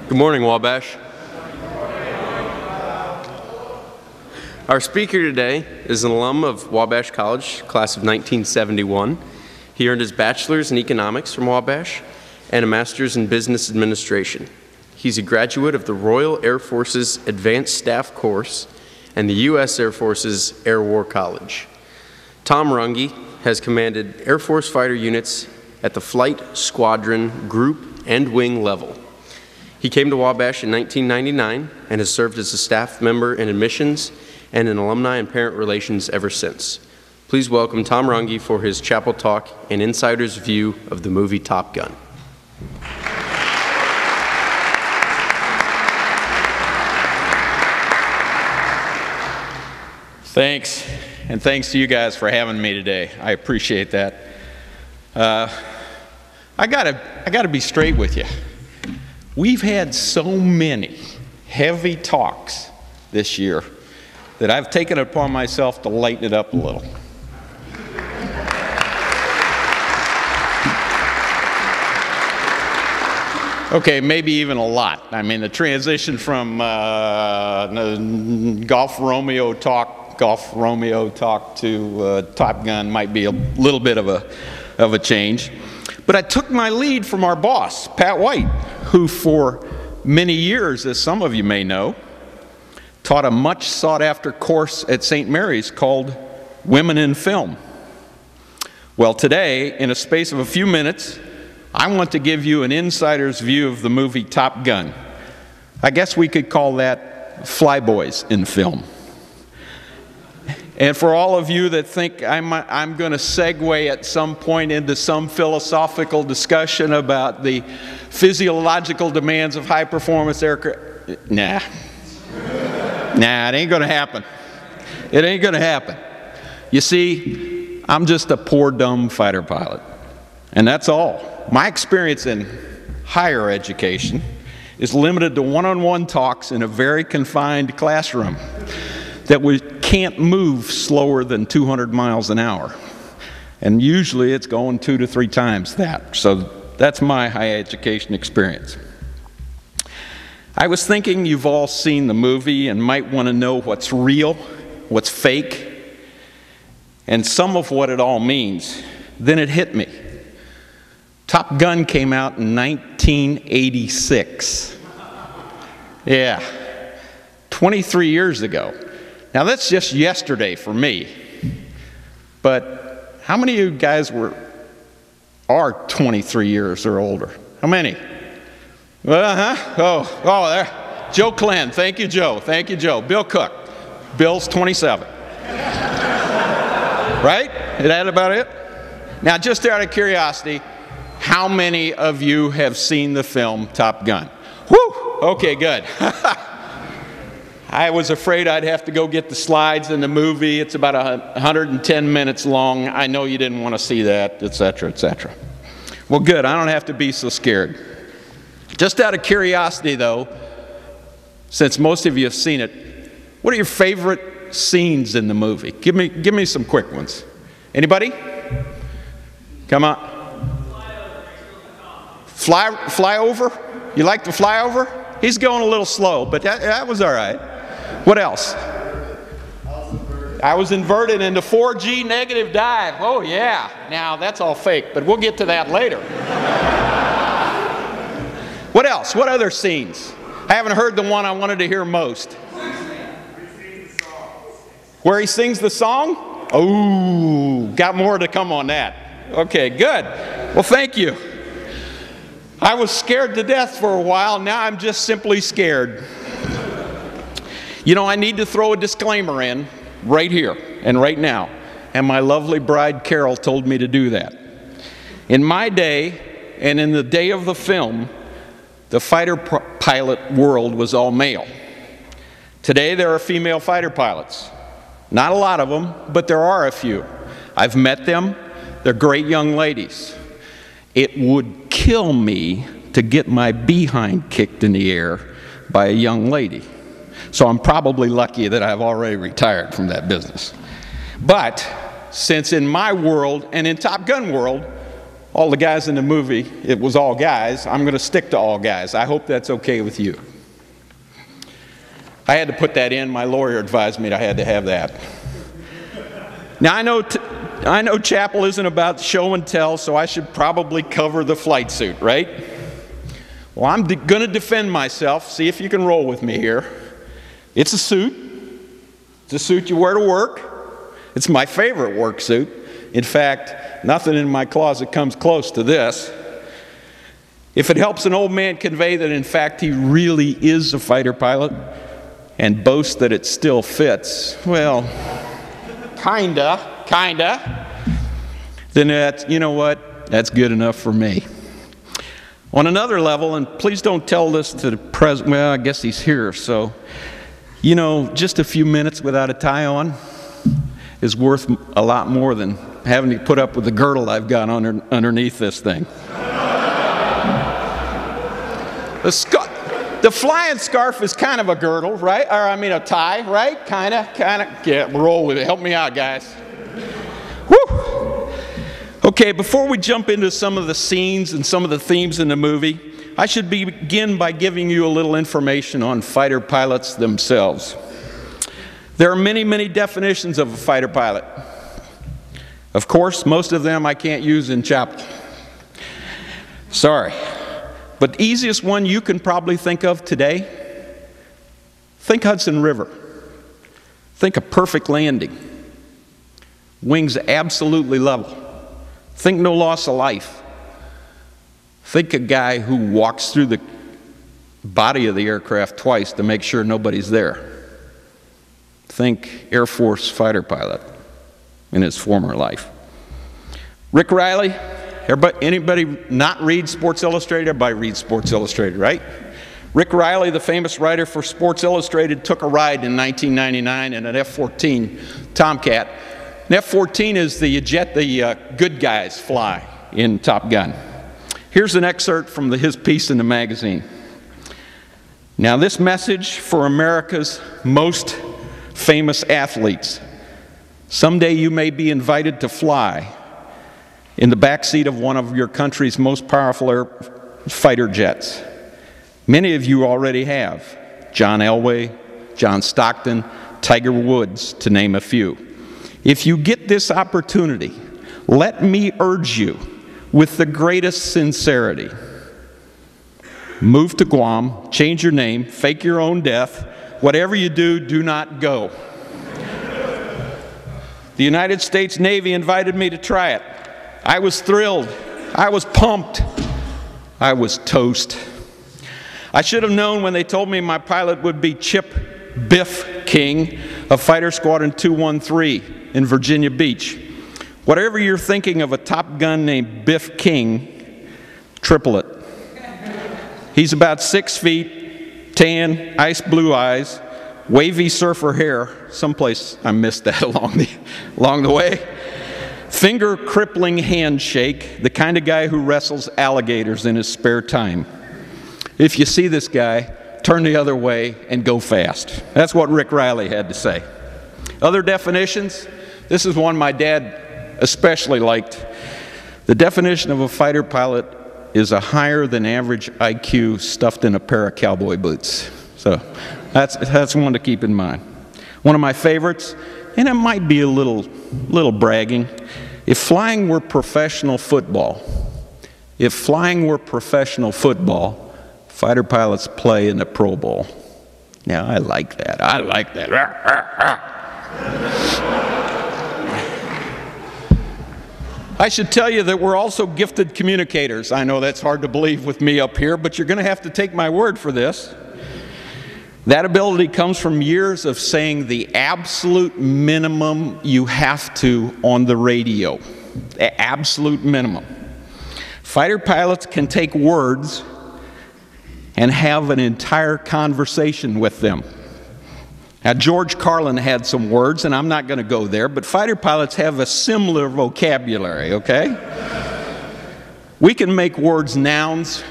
Good morning, Wabash. Our speaker today is an alum of Wabash College, class of 1971. He earned his bachelor's in economics from Wabash and a master's in business administration. He's a graduate of the Royal Air Force's Advanced Staff Course and the U.S. Air Force's Air War College. Tom Runge has commanded Air Force fighter units at the flight, squadron, group, and wing level. He came to Wabash in 1999 and has served as a staff member in admissions and in alumni and parent relations ever since. Please welcome Tom Runge for his chapel talk and insider's view of the movie Top Gun. Thanks, and thanks to you guys for having me today. I appreciate that. I gotta be straight with you. We've had so many heavy talks this year that I've taken it upon myself to lighten it up a little. Okay, maybe even a lot. I mean, the transition from Golf Romeo talk to Top Gun might be a little bit of a change. But I took my lead from our boss, Pat White, who for many years, as some of you may know, taught a much sought-after course at St. Mary's called Women in Film. Well, today, in a space of a few minutes, I want to give you an insider's view of the movie Top Gun. I guess we could call that Flyboys in film. And for all of you that think I'm going to segue at some point into some philosophical discussion about the physiological demands of high-performance aircraft, nah, it ain't going to happen. It ain't going to happen. You see, I'm just a poor, dumb fighter pilot, and that's all. My experience in higher education is limited to one-on-one talks in a very confined classroom that we can't move slower than 200 miles an hour. And usually it's going 2 to 3 times that. So that's my higher education experience. I was thinking you've all seen the movie and might want to know what's real, what's fake, and some of what it all means. Then it hit me. Top Gun came out in 1986. Yeah, 23 years ago. Now that's just yesterday for me, but how many of you guys are 23 years or older? How many? Oh, there. Joe Clenn, thank you, Joe. Thank you, Joe. Bill Cook, Bill's 27. Right? Is that about it? Now, just out of curiosity, how many of you have seen the film Top Gun? Woo! Okay, good. I was afraid I'd have to go get the slides in the movie. It's about 110 minutes long. I know you didn't want to see that, etc., etc. Well, good. I don't have to be so scared. Just out of curiosity, though, since most of you have seen it, what are your favorite scenes in the movie? Give me some quick ones. Anybody? Come on. Fly over? You like the flyover? He's going a little slow, but that was all right. What else? I was inverted into 4G negative dive. Oh, yeah. Now, that's all fake, but we'll get to that later. What else? What other scenes? I haven't heard the one I wanted to hear most. Where he sings the song? Oh, got more to come on that. Okay, good. Well, thank you. I was scared to death for a while. Now I'm just simply scared. You know, I need to throw a disclaimer in right here and right now. And my lovely bride, Carol, told me to do that. In my day, and in the day of the film, the fighter pilot world was all male. Today, there are female fighter pilots. Not a lot of them, but there are a few. I've met them. They're great young ladies. It would kill me to get my behind kicked in the air by a young lady. So I'm probably lucky that I've already retired from that business. But since in my world and in Top Gun world, all the guys in the movie, it was all guys. I'm going to stick to all guys. I hope that's okay with you. I had to put that in. My lawyer advised me I had to have that. Now, I know chapel isn't about show and tell, so I should probably cover the flight suit, right? Well, I'm going to defend myself. See if you can roll with me here. It's a suit. It's a suit you wear to work. It's my favorite work suit. In fact, nothing in my closet comes close to this. If it helps an old man convey that, in fact, he really is a fighter pilot and boasts that it still fits, well, kinda, then that's, you know what, that's good enough for me. On another level, and please don't tell this to the president, well, I guess he's here, so, you know, just a few minutes without a tie on is worth a lot more than having to put up with the girdle I've got underneath this thing. The flying scarf is kind of a girdle, right? Or I mean a tie, right? Kinda. Yeah, roll with it. Help me out, guys. Woo! Okay, before we jump into some of the scenes and some of the themes in the movie, I should begin by giving you a little information on fighter pilots themselves. There are many, many definitions of a fighter pilot. Of course, most of them I can't use in chapel. Sorry. But the easiest one you can probably think of today, think Hudson River. Think a perfect landing. Wings absolutely level. Think no loss of life. Think a guy who walks through the body of the aircraft twice to make sure nobody's there. Think Air Force fighter pilot in his former life. Rick Riley. Anybody not read Sports Illustrated? Everybody reads Sports Illustrated, right? Rick Riley, the famous writer for Sports Illustrated, took a ride in 1999 in an F-14 Tomcat. An F-14 is the jet the good guys fly in Top Gun. Here's an excerpt from his piece in the magazine. Now, this message for America's most famous athletes. Someday you may be invited to fly in the backseat of one of your country's most powerful fighter jets. Many of you already have. John Elway, John Stockton, Tiger Woods, to name a few. If you get this opportunity, let me urge you with the greatest sincerity. Move to Guam, change your name, fake your own death. Whatever you do, do not go. The United States Navy invited me to try it. I was thrilled. I was pumped. I was toast. I should have known when they told me my pilot would be Chip Biff King of Fighter Squadron 213 in Virginia Beach. Whatever you're thinking of a Top Gun named Biff King, triple it. He's about 6 feet, tan, ice blue eyes, wavy surfer hair. Someplace I missed that along the way. Finger-crippling handshake, the kind of guy who wrestles alligators in his spare time. If you see this guy, turn the other way and go fast. That's what Rick Riley had to say. Other definitions? This is one my dad especially liked. The definition of a fighter pilot is a higher than average IQ stuffed in a pair of cowboy boots. So that's one to keep in mind. One of my favorites, and it might be a little bragging, if flying were professional football, fighter pilots play in the Pro Bowl. Now, I like that. I should tell you that we're also gifted communicators. I know that's hard to believe with me up here, but you're going to have to take my word for this. That ability comes from years of saying the absolute minimum you have to on the radio. The absolute minimum. Fighter pilots can take words and have an entire conversation with them. Now, George Carlin had some words, and I'm not going to go there, but fighter pilots have a similar vocabulary, okay? We can make words nouns,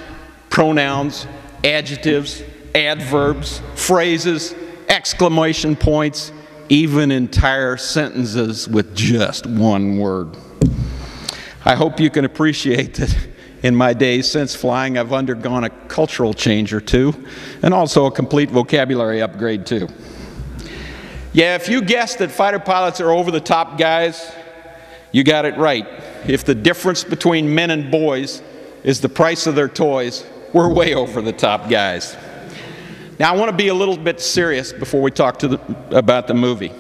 pronouns, adjectives, adverbs, phrases, exclamation points, even entire sentences with just one word. I hope you can appreciate that in my days since flying, I've undergone a cultural change or two, and also a complete vocabulary upgrade too. Yeah, if you guessed that fighter pilots are over-the-top guys, you got it right. If the difference between men and boys is the price of their toys, we're way over-the-top guys. Now, I want to be a little bit serious before we talk about the movie.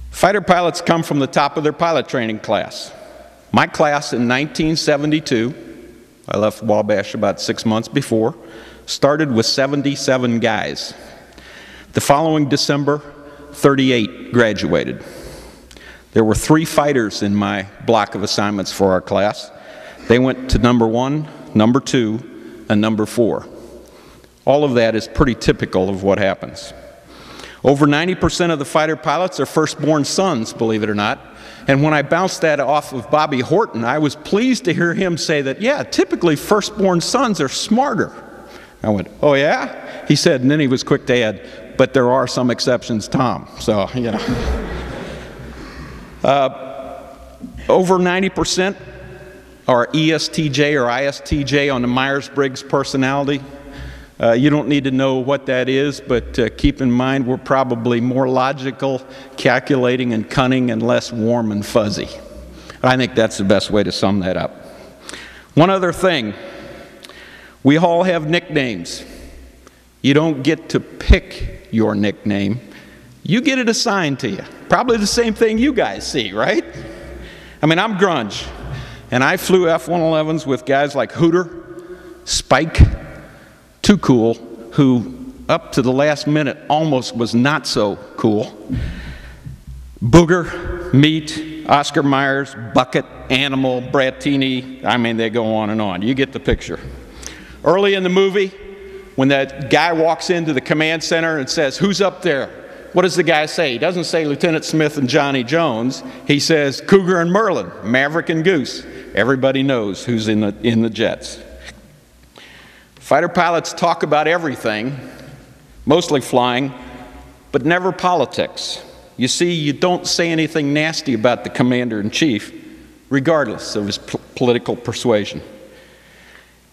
Fighter pilots come from the top of their pilot training class. My class in 1972, I left Wabash about 6 months before, started with 77 guys. The following December, 38 graduated. There were 3 fighters in my block of assignments for our class. They went to number 1, number 2, and number 4. All of that is pretty typical of what happens. Over 90% of the fighter pilots are firstborn sons, believe it or not. And when I bounced that off of Bobby Horton, I was pleased to hear him say that, yeah, typically firstborn sons are smarter. I went, oh yeah? He said, and then he was quick to add, but there are some exceptions, Tom. So, you know. Over 90% are ESTJ or ISTJ on the Myers-Briggs personality. You don't need to know what that is, but keep in mind we're probably more logical, calculating, and cunning, and less warm and fuzzy. I think that's the best way to sum that up. One other thing, we all have nicknames. You don't get to pick your nickname. You get it assigned to you. Probably the same thing you guys see, right? I mean, I'm grunge, and I flew F-111s with guys like Hooter, Spike, Too Cool, who up to the last minute almost was not so cool, Booger, Meat, Oscar Myers, Bucket, Animal, Brattini. I mean, they go on and on. You get the picture. Early in the movie, when that guy walks into the command center and says, "Who's up there?" What does the guy say? He doesn't say Lieutenant Smith and Johnny Jones. He says Cougar and Merlin, Maverick and Goose. Everybody knows who's in the jets. Fighter pilots talk about everything, mostly flying, but never politics. You see, you don't say anything nasty about the commander-in-chief, regardless of his political persuasion.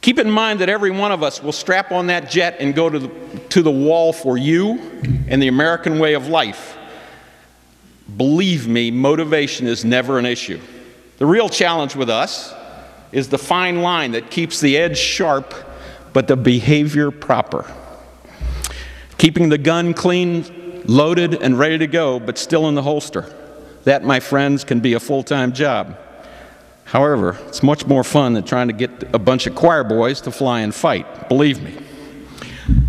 Keep in mind that every one of us will strap on that jet and go to the wall for you and the American way of life. Believe me, motivation is never an issue. The real challenge with us is the fine line that keeps the edge sharp but the behavior proper. Keeping the gun clean, loaded, and ready to go, but still in the holster. That, my friends, can be a full-time job. However, it's much more fun than trying to get a bunch of choir boys to fly and fight, believe me.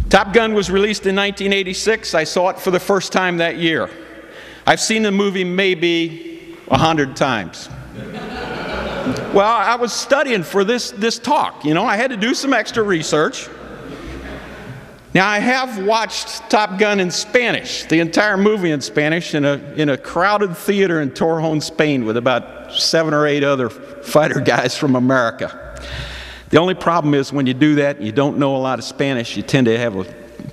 Top Gun was released in 1986. I saw it for the first time that year. I've seen the movie maybe 100 times. Well, I was studying for this talk, you know, I had to do some extra research. Now, I have watched Top Gun in Spanish, the entire movie in Spanish, in a crowded theater in Torrejon, Spain, with about 7 or 8 other fighter guys from America. The only problem is when you do that, you don't know a lot of Spanish, you tend to have a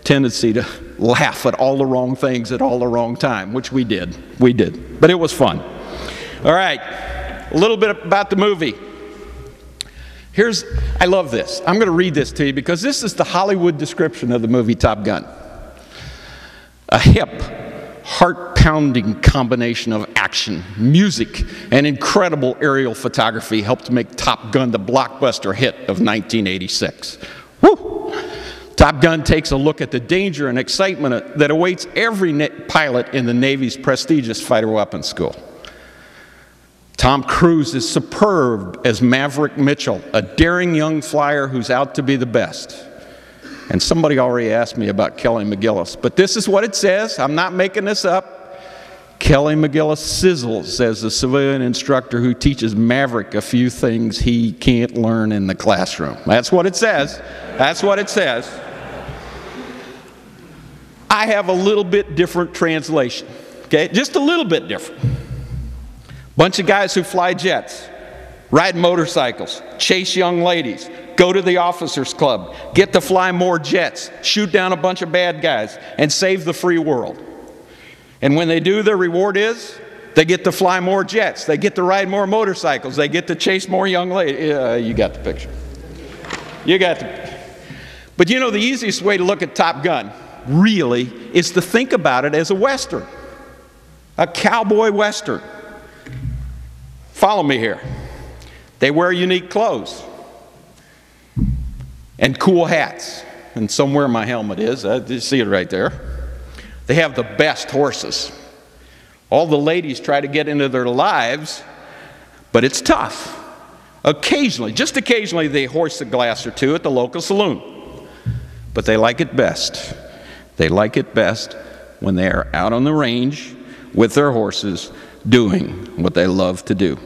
tendency to laugh at all the wrong things at all the wrong time, which we did. We did. But it was fun. All right, a little bit about the movie. I love this. I'm going to read this to you because this is the Hollywood description of the movie Top Gun. A hip, heart-pounding combination of action, music, and incredible aerial photography helped make Top Gun the blockbuster hit of 1986. Woo! Top Gun takes a look at the danger and excitement that awaits every pilot in the Navy's prestigious fighter weapons school. Tom Cruise is superb as Maverick Mitchell, a daring young flyer who's out to be the best. And somebody already asked me about Kelly McGillis, but this is what it says. I'm not making this up. Kelly McGillis sizzles as the civilian instructor who teaches Maverick a few things he can't learn in the classroom. That's what it says. That's what it says. I have a little bit different translation, okay? Just a little bit different. Bunch of guys who fly jets, ride motorcycles, chase young ladies, go to the officers club, get to fly more jets, shoot down a bunch of bad guys, and save the free world. And when they do, their reward is They get to fly more jets. They get to ride more motorcycles. They get to chase more young ladies. You got the picture. You got the. But you know, the easiest way to look at Top Gun, really, is to think about it as a Western. A cowboy Western. Follow me here. They wear unique clothes. And cool hats. And somewhere my helmet is. You see it right there. They have the best horses. All the ladies try to get into their lives, but it's tough. Occasionally, just occasionally, they hoist a glass or two at the local saloon. But they like it best. They like it best when they are out on the range with their horses doing what they love to do.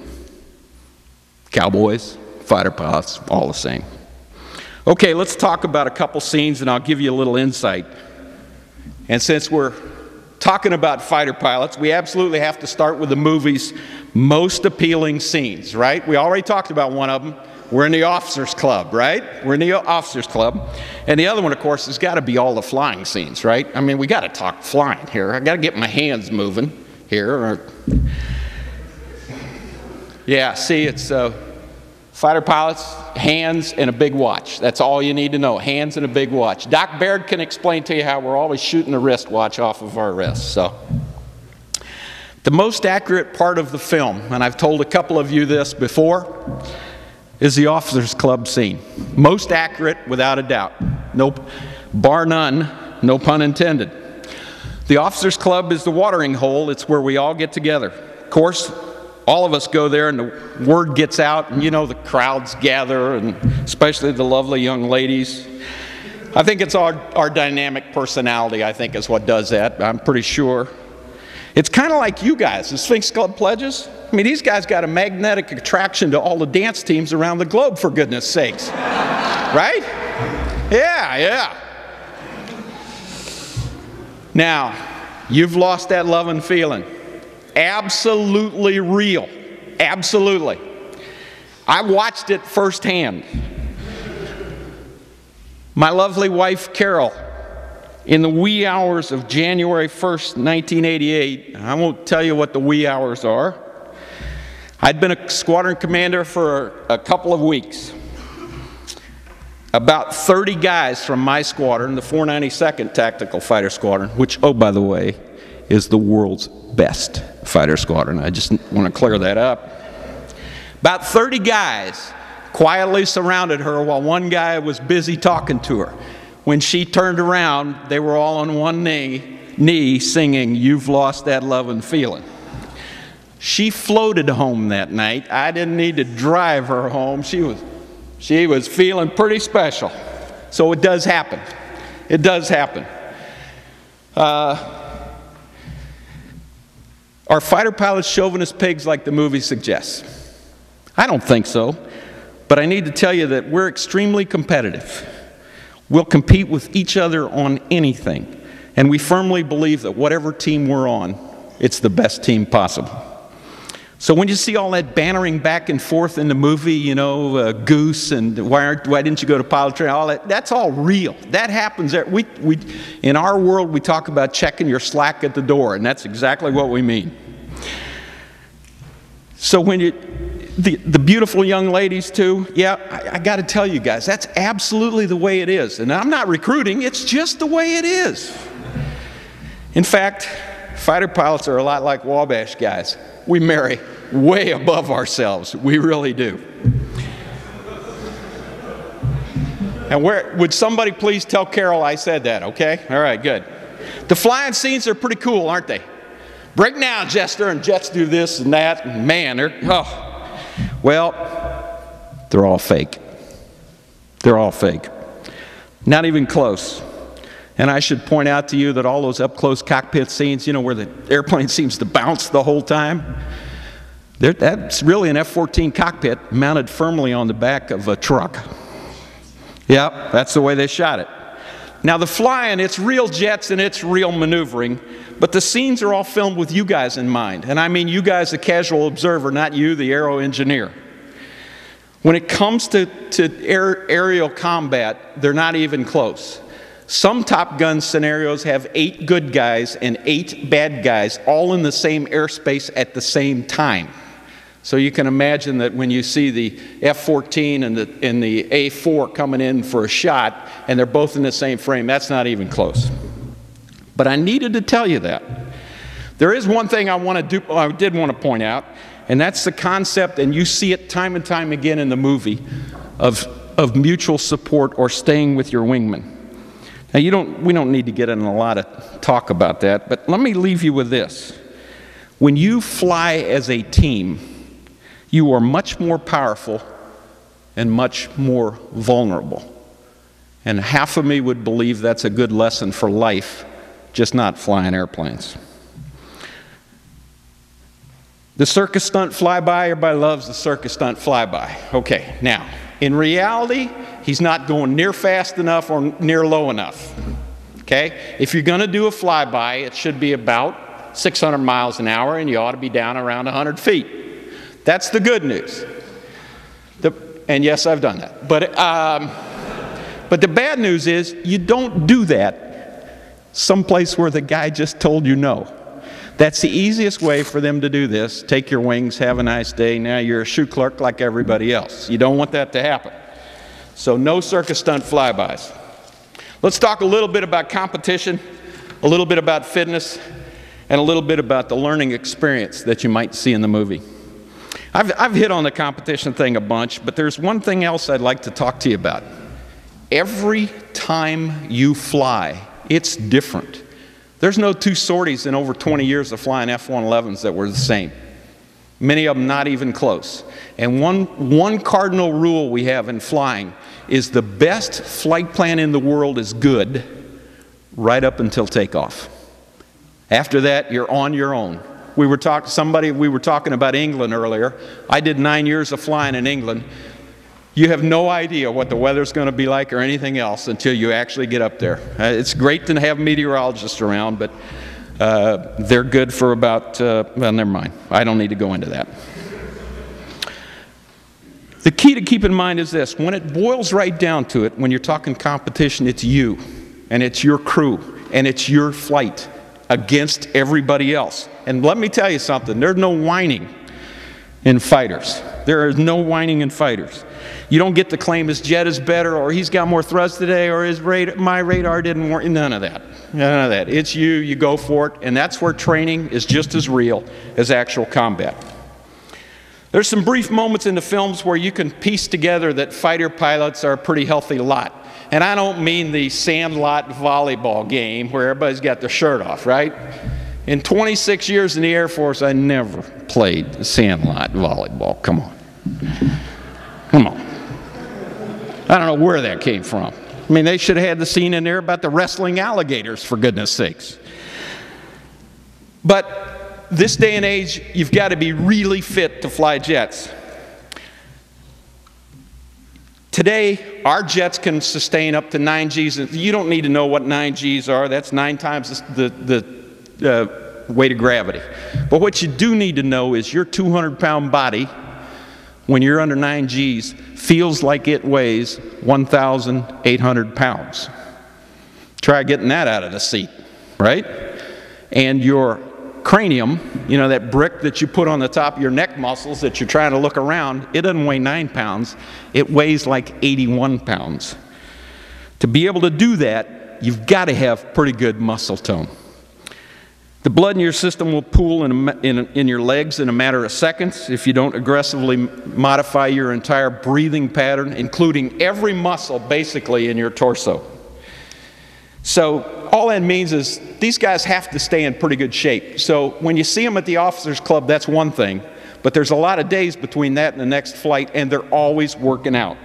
Cowboys, fighter pilots, all the same. Okay, let's talk about a couple scenes and I'll give you a little insight. And since we're talking about fighter pilots, we absolutely have to start with the movie's most appealing scenes, right? We already talked about one of them. We're in the officers' club, right? We're in the officers' club. And the other one, of course, has got to be all the flying scenes, right? I mean, we got to talk flying here. I got to get my hands moving here. Yeah, see, it's fighter pilots, hands, and a big watch. That's all you need to know, hands and a big watch. Doc Baird can explain to you how we're always shooting the wristwatch off of our wrists. So, the most accurate part of the film, and I've told a couple of you this before, is the officers' club scene. Most accurate, without a doubt. Nope, bar none, no pun intended. The officers' club is the watering hole. It's where we all get together. Of course, all of us go there and the word gets out and you know the crowds gather, and especially the lovely young ladies. I think it's our dynamic personality, I think, is what does that. I'm pretty sure. It's kind of like you guys, the Sphinx Club pledges. I mean, these guys got a magnetic attraction to all the dance teams around the globe, for goodness sakes. Right? Yeah, yeah. Now, you've lost that love and feeling. Absolutely real. Absolutely. I watched it firsthand. My lovely wife, Carol, in the wee hours of January 1st, 1988, I won't tell you what the wee hours are. I'd been a squadron commander for a couple of weeks. About 30 guys from my squadron, the 492nd Tactical Fighter Squadron, which, oh, by the way, is the world's best fighter squadron. I just want to clear that up. About 30 guys quietly surrounded her while one guy was busy talking to her. When she turned around, they were all on one knee singing, "You've Lost That Love and Feeling." She floated home that night. I didn't need to drive her home. She was feeling pretty special. So it does happen. It does happen. Are fighter pilots chauvinist pigs like the movie suggests? I don't think so. But I need to tell you that we're extremely competitive. We'll compete with each other on anything. And we firmly believe that whatever team we're on, it's the best team possible. So when you see all that bantering back and forth in the movie, you know, Goose and why didn't you go to pilot training, all that, that's all real. That happens. In our world, we talk about checking your slack at the door, and that's exactly what we mean. So when the beautiful young ladies too, yeah, I got to tell you guys, that's absolutely the way it is. And I'm not recruiting, it's just the way it is. In fact, fighter pilots are a lot like Wabash guys. We marry way above ourselves. We really do. And would somebody please tell Carol I said that, okay? All right, good. The flying scenes are pretty cool, aren't they? Break down, Jester, and jets do this and that, and man, well, they're all fake. They're all fake. Not even close. And I should point out to you that all those up-close cockpit scenes, you know, where the airplane seems to bounce the whole time, that's really an F-14 cockpit mounted firmly on the back of a truck. Yep, that's the way they shot it. Now the flying, it's real jets and it's real maneuvering, but the scenes are all filmed with you guys in mind. And I mean you guys, the casual observer, not you, the aero engineer. When it comes to aerial combat, they're not even close. Some Top Gun scenarios have 8 good guys and 8 bad guys all in the same airspace at the same time. So you can imagine that when you see the F-14 and the A-4 coming in for a shot, and they're both in the same frame, that's not even close. But I needed to tell you that. There is one thing I did want to point out, and that's the concept, and you see it time and time again in the movie, of mutual support or staying with your wingman. Now, we don't need to get in a lot of talk about that, but let me leave you with this. When you fly as a team, you are much more powerful and much more vulnerable. And half of me would believe that's a good lesson for life, just not flying airplanes. The circus stunt flyby, everybody loves the circus stunt flyby. Okay, now, in reality, he's not going near fast enough or near low enough. Okay? If you're going to do a flyby, it should be about 600 miles an hour, and you ought to be down around 100 feet. That's the good news. And yes, I've done that. But the bad news is you don't do that someplace where the guy just told you no. That's the easiest way for them to do this. Take your wings, have a nice day. Now you're a shoe clerk like everybody else. You don't want that to happen. So no circus stunt flybys. Let's talk a little bit about competition, a little bit about fitness, and a little bit about the learning experience that you might see in the movie. I've hit on the competition thing a bunch, but there's one thing else I'd like to talk to you about. Every time you fly, it's different. There's no 2 sorties in over 20 years of flying F-111s that were the same. Many of them not even close. And one cardinal rule we have in flying is the best flight plan in the world is good right up until takeoff. After that, you're on your own. We were talking about England earlier. I did 9 years of flying in England. You have no idea what the weather's going to be like or anything else until you actually get up there. It's great to have meteorologists around, but they're good for about, well, never mind. I don't need to go into that. The key to keep in mind is this. When it boils right down to it, when you're talking competition, it's you, and it's your crew, and it's your flight against everybody else. And let me tell you something. There's no whining in fighters. There is no whining in fighters. You don't get to claim his jet is better, or he's got more thrust today, or my radar didn't work. None of that. None of that. It's you. You go for it. And that's where training is just as real as actual combat. There's some brief moments in the films where you can piece together that fighter pilots are a pretty healthy lot. And I don't mean the sandlot volleyball game where everybody's got their shirt off, right? In 26 years in the Air Force, I never played sandlot volleyball. Come on. Come on. I don't know where that came from. I mean, they should have had the scene in there about the wrestling alligators, for goodness sakes. But this day and age, you've got to be really fit to fly jets. Today, our jets can sustain up to 9 Gs. You don't need to know what 9 Gs are. That's 9 times the weight of gravity. But what you do need to know is your 200-pound body, when you're under 9 Gs, feels like it weighs 1,800 pounds. Try getting that out of the seat, right? And your cranium, you know, that brick that you put on the top of your neck muscles that you're trying to look around, it doesn't weigh 9 pounds. It weighs like 81 pounds. To be able to do that, you've got to have pretty good muscle tone. The blood in your system will pool in your legs in a matter of seconds if you don't aggressively modify your entire breathing pattern, including every muscle basically in your torso. So all that means is these guys have to stay in pretty good shape. So when you see them at the officers club, that's one thing, but there's a lot of days between that and the next flight, and they're always working out.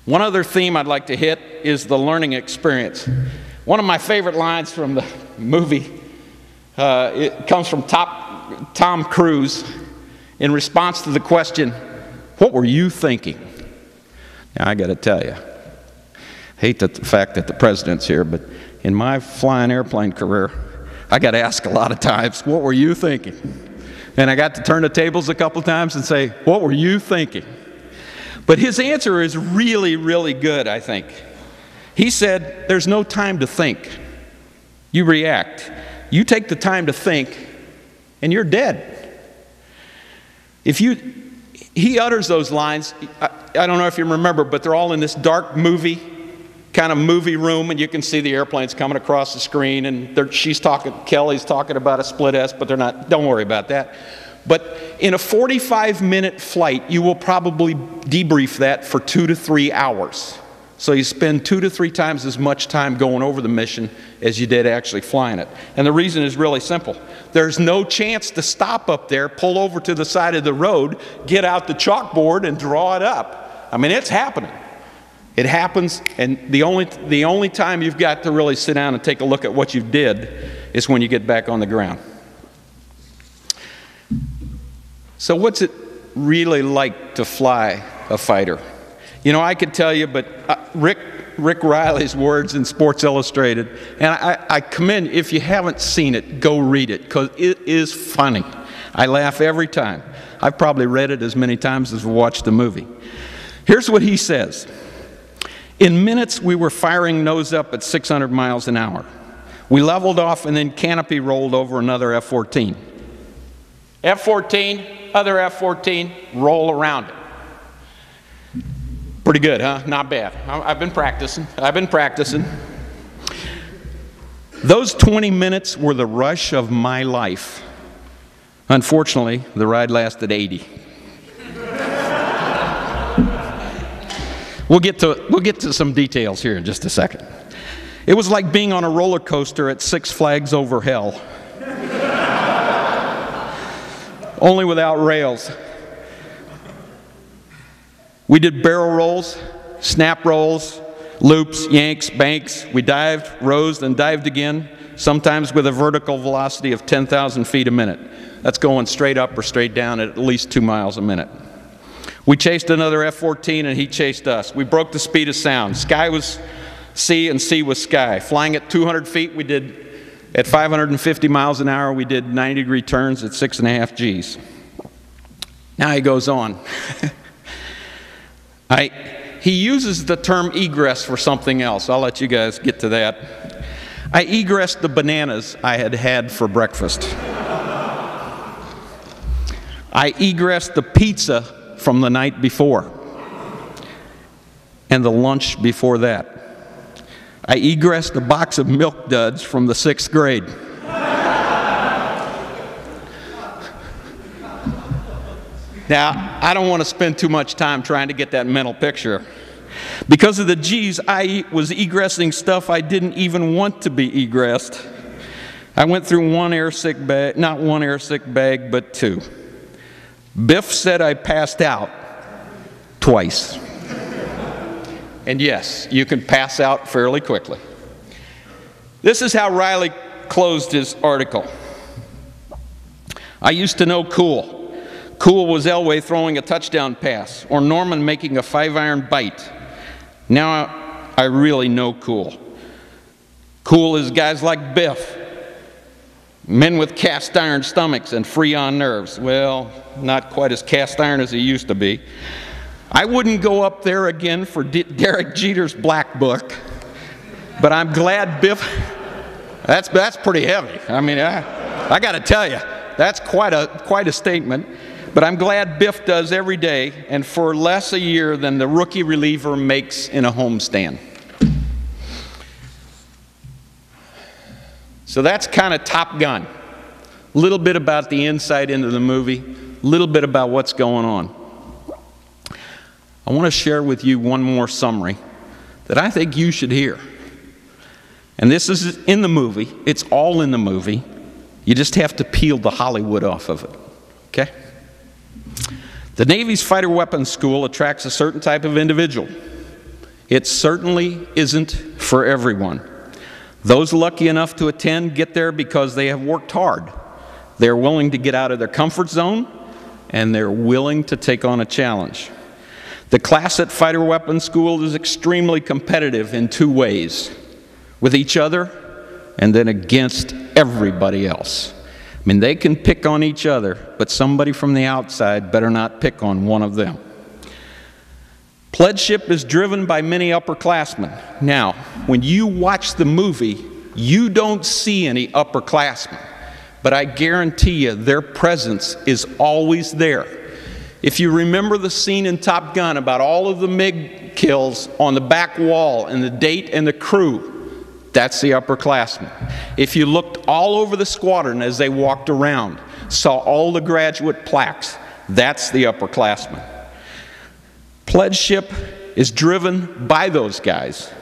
One other theme I'd like to hit is the learning experience. One of my favorite lines from the movie, it comes from Tom Cruise in response to the question, "What were you thinking?" Now, I got to tell you, I hate the fact that the president's here, but in my flying airplane career, I got asked a lot of times, "What were you thinking?" And I got to turn the tables a couple times and say, "What were you thinking?" But his answer is really, really good, I think. He said, there's no time to think. You react. You take the time to think, and you're dead. He utters those lines, I don't know if you remember, but they're all in this dark kind of movie room, and you can see the airplanes coming across the screen, and Kelly's talking about a split S, but they're not, don't worry about that. But in a 45-minute flight, you will probably debrief that for 2 to 3 hours. So you spend 2 to 3 times as much time going over the mission as you did actually flying it. And the reason is really simple. There's no chance to stop up there, pull over to the side of the road, get out the chalkboard and draw it up. I mean, it's happening. It happens, and the only time you've got to really sit down and take a look at what you did is when you get back on the ground. So what's it really like to fly a fighter? You know, I could tell you, but Rick Riley's words in Sports Illustrated, and I commend, if you haven't seen it, go read it, because it is funny. I laugh every time. I've probably read it as many times as I've watched the movie. Here's what he says. In minutes, we were firing nose up at 600 miles an hour. We leveled off and then canopy rolled over another F-14. F-14, other F-14, roll around it. Pretty good, huh? Not bad. I've been practicing. Those 20 minutes were the rush of my life. Unfortunately, the ride lasted 80. We'll get to some details here in just a second. It was like being on a roller coaster at Six Flags Over Hell. Only without rails. We did barrel rolls, snap rolls, loops, yanks, banks. We dived, rose, and dived again, sometimes with a vertical velocity of 10,000 feet a minute. That's going straight up or straight down at least 2 miles a minute. We chased another F-14 and he chased us. We broke the speed of sound. Sky was sea and sea was sky. Flying at 200 feet, we did, at 550 miles an hour, we did 90-degree turns at 6.5 Gs. Now he goes on. He uses the term egress for something else. I'll let you guys get to that. I egressed the bananas I had had for breakfast. I egressed the pizza from the night before and the lunch before that. I egressed a box of Milk Duds from the 6th grade. Now, I don't want to spend too much time trying to get that mental picture. Because of the G's, I was egressing stuff I didn't even want to be egressed. I went through one airsick bag, not one airsick bag, but 2. Biff said I passed out twice. And yes, you can pass out fairly quickly. This is how Riley closed his article. I used to know Cool. Cool was Elway throwing a touchdown pass, or Norman making a 5-iron bite. Now I really know Cool. Cool is guys like Biff, men with cast iron stomachs and Freon nerves. Well, not quite as cast iron as he used to be. I wouldn't go up there again for Derek Jeter's black book, but I'm glad Biff, that's pretty heavy. I mean, I got to tell you, that's quite a statement. But I'm glad Biff does every day, and for less a year than the rookie reliever makes in a homestand. So that's kind of Top Gun. A little bit about the insight into the movie, a little bit about what's going on. I want to share with you one more summary that I think you should hear. And this is in the movie. It's all in the movie. You just have to peel the Hollywood off of it. Okay? The Navy's Fighter Weapons School attracts a certain type of individual. It certainly isn't for everyone. Those lucky enough to attend get there because they have worked hard. They're willing to get out of their comfort zone, and they're willing to take on a challenge. The class at Fighter Weapons School is extremely competitive in 2 ways: with each other and then against everybody else. I mean, they can pick on each other, but somebody from the outside better not pick on one of them. Pledgeship is driven by many upperclassmen. Now, when you watch the movie, you don't see any upperclassmen, but I guarantee you their presence is always there. If you remember the scene in Top Gun about all of the MiG kills on the back wall and the date and the crew, that's the upperclassmen. If you looked all over the squadron as they walked around, saw all the graduate plaques, that's the upperclassmen. Pledgeship is driven by those guys.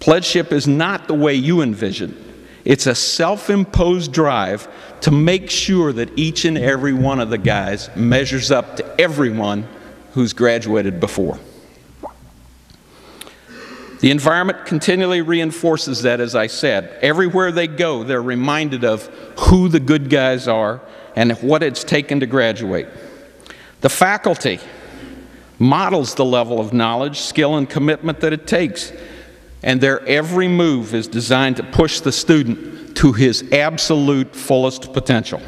Pledgeship is not the way you envision. It's a self-imposed drive to make sure that each and every one of the guys measures up to everyone who's graduated before. The environment continually reinforces that, as I said. Everywhere they go, they're reminded of who the good guys are and what it's taken to graduate. The faculty models the level of knowledge, skill, and commitment that it takes, and their every move is designed to push the student to his absolute fullest potential.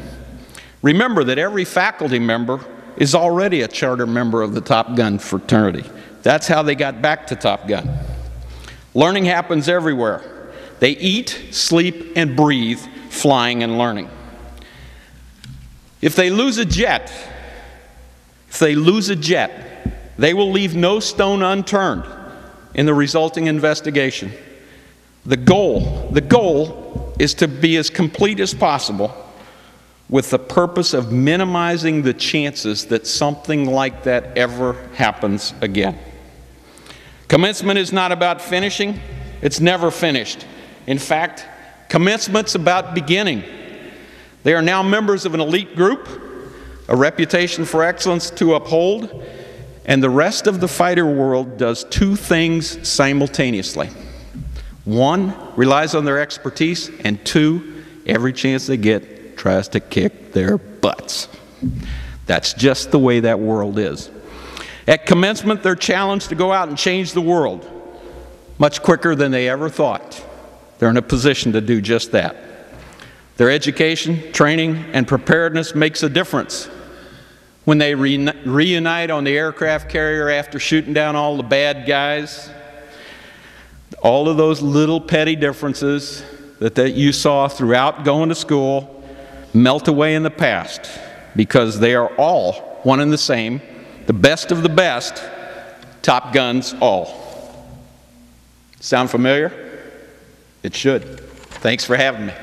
Remember that every faculty member is already a charter member of the Top Gun fraternity. That's how they got back to Top Gun. Learning happens everywhere. They eat, sleep, and breathe flying and learning. If they lose a jet, they will leave no stone unturned in the resulting investigation. The goal is to be as complete as possible with the purpose of minimizing the chances that something like that ever happens again. Commencement is not about finishing. It's never finished. In fact, commencement's about beginning. They are now members of an elite group, a reputation for excellence to uphold, and the rest of the fighter world does two things simultaneously. One, relies on their expertise, and two, every chance they get, tries to kick their butts. That's just the way that world is. At commencement, they're challenged to go out and change the world much quicker than they ever thought. They're in a position to do just that. Their education, training, and preparedness makes a difference. When they reunite on the aircraft carrier after shooting down all the bad guys, all of those little petty differences that you saw throughout going to school melt away in the past, because they are all one and the same, the best of the best, Top Guns all. Sound familiar? It should. Thanks for having me.